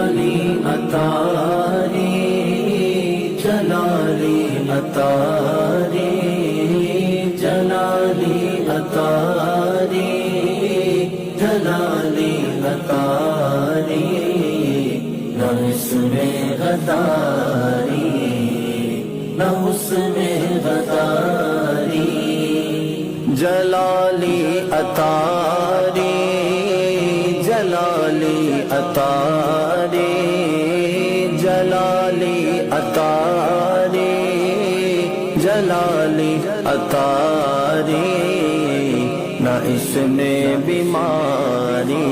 جلالی عطاری جلالی عطاری جلالی عطاری جلالی عطاری نہ اس میں غداری نہ اس میں غداری جلالی عطاری جلالی عطاری جلالی عطاری جلالی عطاری نہ اس میں بیماری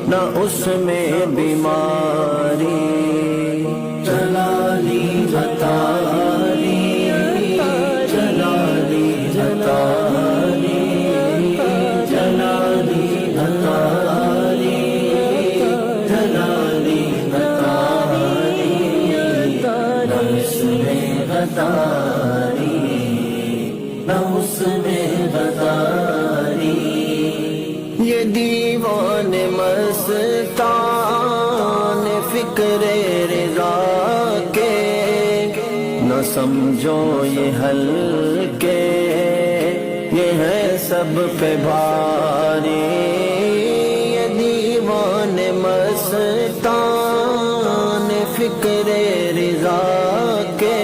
نہ اس میں بیماری جلالی عطاری جلالی عطاری جلالی عطاری جلالی عطاری نہ اس میں غداری نہ اس میں غداری یہ دیوان مستان فکر رضا کے نہ سمجھو یہ ہلکے یہ ہے سب پہ بھاری یہ دیوان مستان فکر رضا کے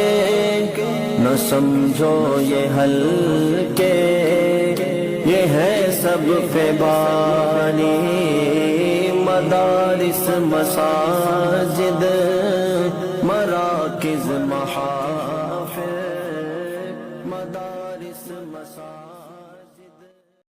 نہ سمجھو یہ ہلکے یہ ہے سب پہ باری مدارس مساجد